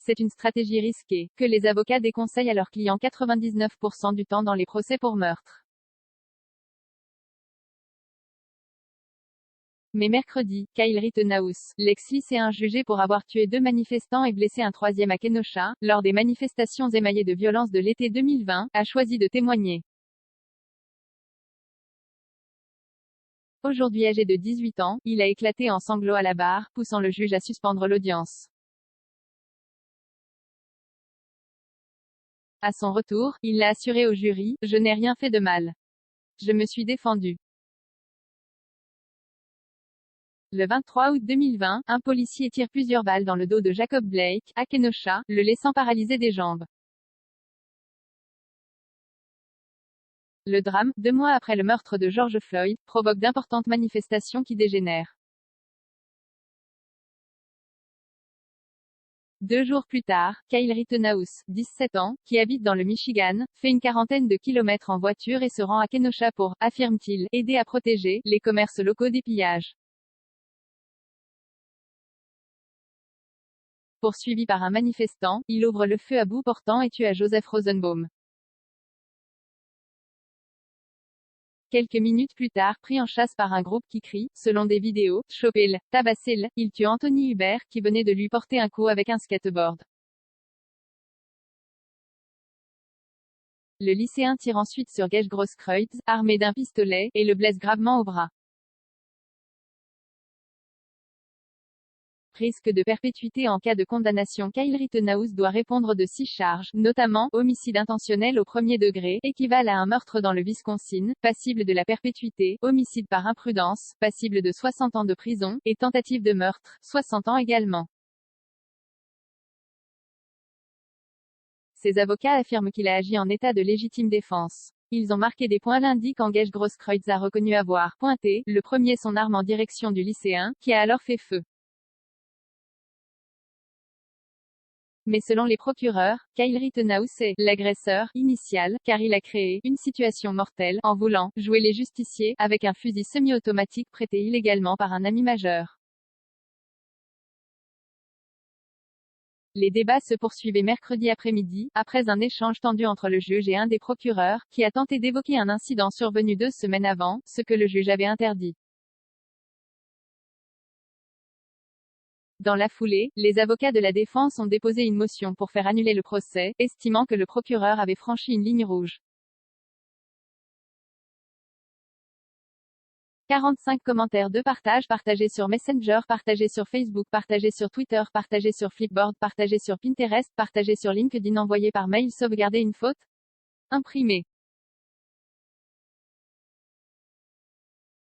C'est une stratégie risquée, que les avocats déconseillent à leurs clients 99% du temps dans les procès pour meurtre. Mais mercredi, Kyle Rittenhouse, l'ex-lycéen jugé pour avoir tué 2 manifestants et blessé un troisième à Kenosha, lors des manifestations émaillées de violence de l'été 2020, a choisi de témoigner. Aujourd'hui âgé de 18 ans, il a éclaté en sanglots à la barre, poussant le juge à suspendre l'audience. À son retour, il l'a assuré au jury, « Je n'ai rien fait de mal. Je me suis défendu. » Le 23 août 2020, un policier tire plusieurs balles dans le dos de Jacob Blake, à Kenosha, le laissant paralysé des jambes. Le drame, 2 mois après le meurtre de George Floyd, provoque d'importantes manifestations qui dégénèrent. 2 jours plus tard, Kyle Rittenhouse, 17 ans, qui habite dans le Michigan, fait une quarantaine de kilomètres en voiture et se rend à Kenosha pour, affirme-t-il, aider à protéger les commerces locaux des pillages. Poursuivi par un manifestant, il ouvre le feu à bout portant et tue à Joseph Rosenbaum. Quelques minutes plus tard, pris en chasse par un groupe qui crie, selon des vidéos, « Chopez-le, tabassez-le », il tue Anthony Hubert, qui venait de lui porter un coup avec un skateboard. Le lycéen tire ensuite sur Gage Grosskreutz, armé d'un pistolet, et le blesse gravement au bras. Risque de perpétuité en cas de condamnation. Kyle Rittenhouse doit répondre de 6 charges, notamment, homicide intentionnel au premier degré, équivalent à un meurtre dans le Wisconsin, passible de la perpétuité, homicide par imprudence, passible de 60 ans de prison, et tentative de meurtre, 60 ans également. Ses avocats affirment qu'il a agi en état de légitime défense. Ils ont marqué des points lundi quand Gage Grosskreutz a reconnu avoir pointé, le premier son arme en direction du lycéen, qui a alors fait feu. Mais selon les procureurs, Kyle Rittenhouse est l'agresseur initial, car il a créé une situation mortelle en voulant jouer les justiciers avec un fusil semi-automatique prêté illégalement par un ami majeur. Les débats se poursuivaient mercredi après-midi, après un échange tendu entre le juge et un des procureurs, qui a tenté d'évoquer un incident survenu 2 semaines avant, ce que le juge avait interdit. Dans la foulée, les avocats de la défense ont déposé une motion pour faire annuler le procès, estimant que le procureur avait franchi une ligne rouge. 45 commentaires de partage partagés sur Messenger, partagés sur Facebook, partagés sur Twitter, partagés sur Flipboard, partagés sur Pinterest, partagés sur LinkedIn, envoyés par mail, sauvegarder une faute? Imprimé.